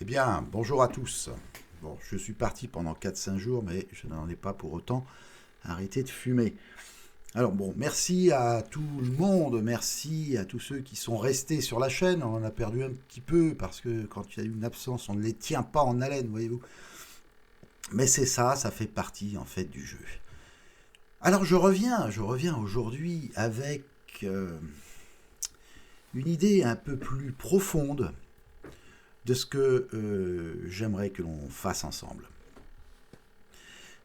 Eh bien, bonjour à tous. Bon, je suis parti pendant 4-5 jours, mais je n'en ai pas pour autant arrêté de fumer. Alors bon, merci à tout le monde, merci à tous ceux qui sont restés sur la chaîne. On en a perdu un petit peu parce que quand il y a une absence, on ne les tient pas en haleine, voyez-vous. Mais c'est ça, ça fait partie en fait du jeu. Alors je reviens aujourd'hui avec euh, une idée un peu plus profonde de ce que j'aimerais que l'on fasse ensemble.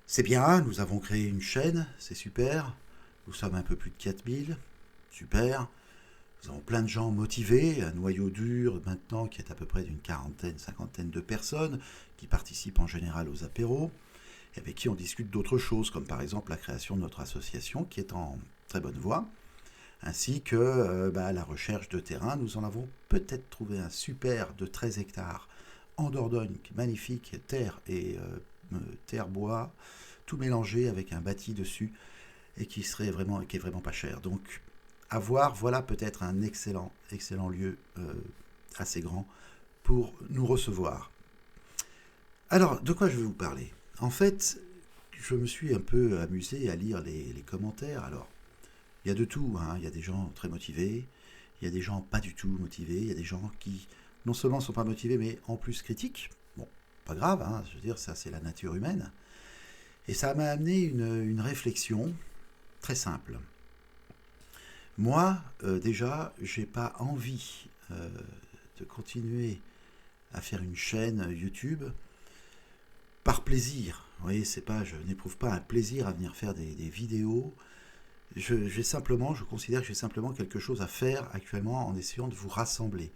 C'est bien, nous avons créé une chaîne, c'est super. Nous sommes un peu plus de 4000, super. Nous avons plein de gens motivés, un noyau dur maintenant qui est à peu près d'une quarantaine, cinquantaine de personnes qui participent en général aux apéros et avec qui on discute d'autres choses, comme par exemple la création de notre association qui est en très bonne voie, ainsi que la recherche de terrain. Nous en avons peut-être trouvé un super de 13 hectares en Dordogne, magnifique, terre et terre-bois, tout mélangé avec un bâti dessus et qui est vraiment pas cher. Donc à voir, voilà peut-être un excellent lieu assez grand pour nous recevoir. Alors, de quoi je vais vous parler? En fait, je me suis un peu amusé à lire les commentaires. Alors, il y a de tout, hein. Il y a des gens très motivés, il y a des gens pas du tout motivés, il y a des gens qui non seulement sont pas motivés, mais en plus critiques. Bon, pas grave, hein, je veux dire, ça c'est la nature humaine. Et ça m'a amené une réflexion très simple. Moi, déjà, j'ai pas envie de continuer à faire une chaîne YouTube par plaisir. Vous voyez, c'est pas, je n'éprouve pas un plaisir à venir faire des vidéos. Je considère que j'ai simplement quelque chose à faire actuellement en essayant de vous rassembler.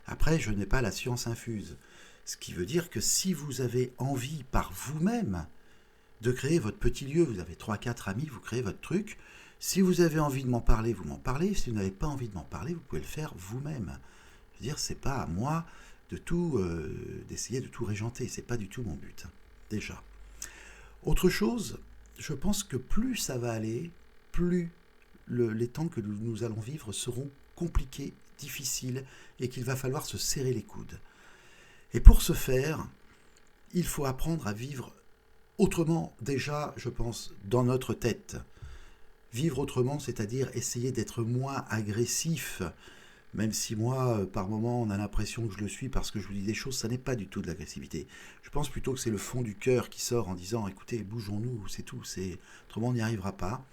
Après, je n'ai pas la science infuse. Ce qui veut dire que si vous avez envie par vous-même de créer votre petit lieu, vous avez trois quatre amis, vous créez votre truc. Si vous avez envie de m'en parler, vous m'en parlez. Si vous n'avez pas envie de m'en parler, vous pouvez le faire vous-même. Je veux dire, c'est pas à moi d'essayer de tout régenter. C'est pas du tout mon but. Déjà. Autre chose, je pense que plus ça va aller, plus les temps que nous allons vivre seront compliqués, difficiles, et qu'il va falloir se serrer les coudes. Et pour ce faire, il faut apprendre à vivre autrement, déjà, je pense, dans notre tête. Vivre autrement, c'est-à-dire essayer d'être moins agressif, même si moi, par moment, on a l'impression que je le suis parce que je vous dis des choses, ça n'est pas du tout de l'agressivité. Je pense plutôt que c'est le fond du cœur qui sort en disant, écoutez, bougeons-nous, c'est tout, autrement on n'y arrivera pas.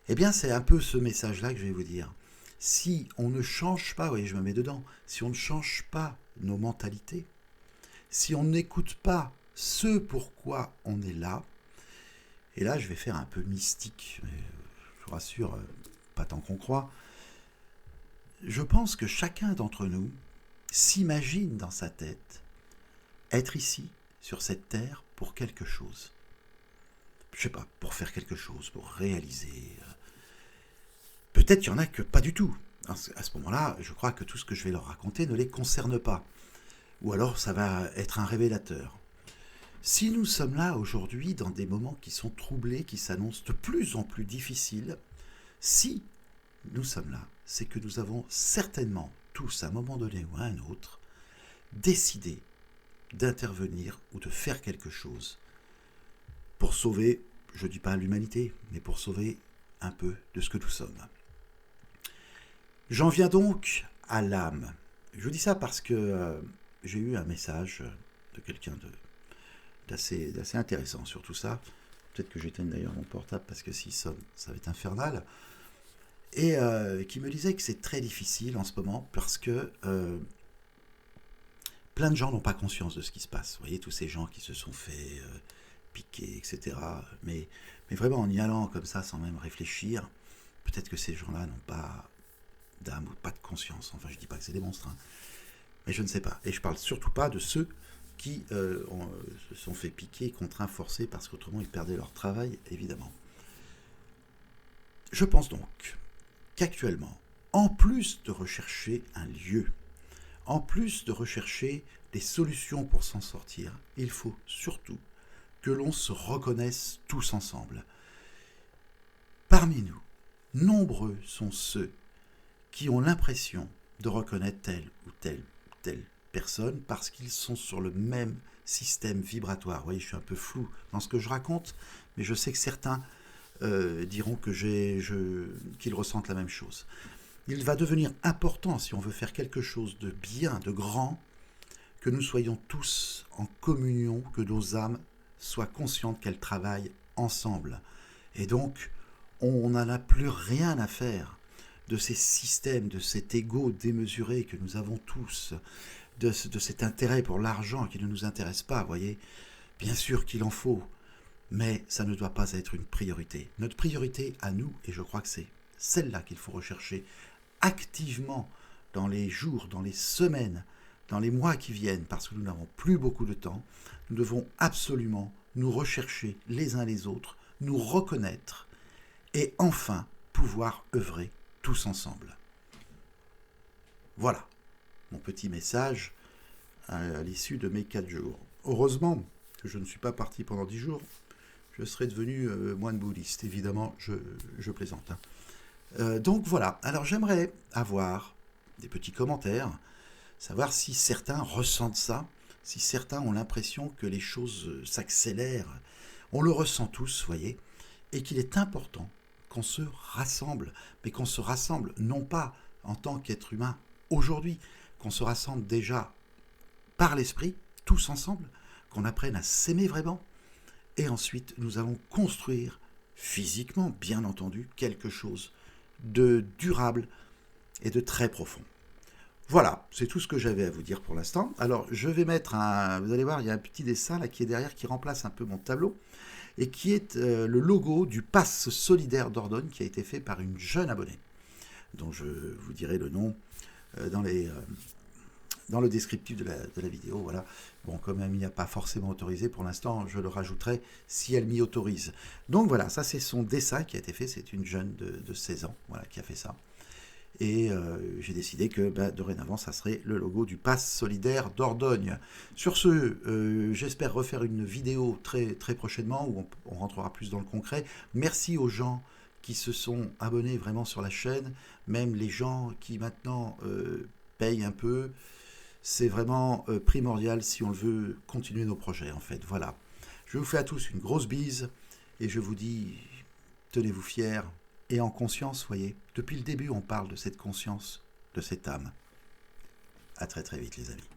Eh bien, c'est un peu ce message-là que je vais vous dire. Si on ne change pas, vous voyez, je me mets dedans, si on ne change pas nos mentalités, si on n'écoute pas ce pourquoi on est là, et là je vais faire un peu mystique, mais je vous rassure, pas tant qu'on croit, je pense que chacun d'entre nous s'imagine dans sa tête être ici, sur cette terre, pour quelque chose. Je sais pas, pour faire quelque chose, pour réaliser. Peut-être qu'il y en a que pas du tout. À ce moment-là, je crois que tout ce que je vais leur raconter ne les concerne pas. Ou alors ça va être un révélateur. Si nous sommes là aujourd'hui dans des moments qui sont troublés, qui s'annoncent de plus en plus difficiles, si nous sommes là, c'est que nous avons certainement tous, à un moment donné ou à un autre, décidé d'intervenir ou de faire quelque chose pour sauver, je ne dis pas l'humanité, mais pour sauver un peu de ce que nous sommes. J'en viens donc à l'âme. Je vous dis ça parce que j'ai eu un message de quelqu'un d'assez intéressant sur tout ça. Peut-être que j'éteigne d'ailleurs mon portable parce que s'il sonne, ça va être infernal. Et qui me disait que c'est très difficile en ce moment parce que plein de gens n'ont pas conscience de ce qui se passe. Vous voyez, tous ces gens qui se sont fait piquer, etc. Mais vraiment en y allant comme ça sans même réfléchir, peut-être que ces gens-là n'ont pas d'âme ou pas de conscience. Enfin, je dis pas que c'est des monstres, hein. Mais je ne sais pas. Et je parle surtout pas de ceux qui se sont fait piquer, contraints, forcés, parce qu'autrement ils perdaient leur travail, évidemment. Je pense donc qu'actuellement, en plus de rechercher un lieu, en plus de rechercher des solutions pour s'en sortir, il faut surtout que l'on se reconnaisse tous ensemble. Parmi nous, nombreux sont ceux qui ont l'impression de reconnaître telle ou telle personnes parce qu'ils sont sur le même système vibratoire. Vous voyez, je suis un peu flou dans ce que je raconte, mais je sais que certains diront que qu'ils ressentent la même chose. Il va devenir important, si on veut faire quelque chose de bien, de grand, que nous soyons tous en communion, que nos âmes soient conscientes qu'elles travaillent ensemble. Et donc, on n'en a plus rien à faire de ces systèmes, de cet ego démesuré que nous avons tous, de cet intérêt pour l'argent qui ne nous intéresse pas, vous voyez. Bien sûr qu'il en faut, mais ça ne doit pas être une priorité. Notre priorité à nous, et je crois que c'est celle-là qu'il faut rechercher activement dans les jours, dans les semaines, dans les mois qui viennent, parce que nous n'avons plus beaucoup de temps, nous devons absolument nous rechercher les uns les autres, nous reconnaître et enfin pouvoir œuvrer tous ensemble. Voilà mon petit message à l'issue de mes 4 jours. Heureusement que je ne suis pas parti pendant 10 jours, je serais devenu moine bouddhiste. Évidemment, je plaisante. Donc voilà, alors j'aimerais avoir des petits commentaires, savoir si certains ressentent ça, si certains ont l'impression que les choses s'accélèrent. On le ressent tous, voyez, et qu'il est important qu'on se rassemble, mais qu'on se rassemble non pas en tant qu'être humain aujourd'hui, qu'on se rassemble déjà par l'esprit, tous ensemble, qu'on apprenne à s'aimer vraiment, et ensuite nous allons construire physiquement, bien entendu, quelque chose de durable et de très profond. Voilà, c'est tout ce que j'avais à vous dire pour l'instant. Alors, je vais mettre vous allez voir, il y a un petit dessin là qui est derrière, qui remplace un peu mon tableau, et qui est le logo du Pass solidaire Dordogne, qui a été fait par une jeune abonnée, dont je vous dirai le nom dans le descriptif de la vidéo. Voilà. Bon, comme elle m'y a pas forcément autorisé pour l'instant, je le rajouterai si elle m'y autorise. Donc voilà, ça c'est son dessin qui a été fait, c'est une jeune de 16 ans, voilà, qui a fait ça. Et j'ai décidé que dorénavant, ça serait le logo du Pass solidaire Dordogne. Sur ce, j'espère refaire une vidéo très, très prochainement où on rentrera plus dans le concret. Merci aux gens qui se sont abonnés vraiment sur la chaîne, même les gens qui maintenant payent un peu. C'est vraiment primordial si on veut continuer nos projets, en fait. Voilà. Je vous fais à tous une grosse bise et je vous dis, tenez-vous fiers. Et en conscience, voyez, depuis le début, on parle de cette conscience, de cette âme. À très très vite, les amis.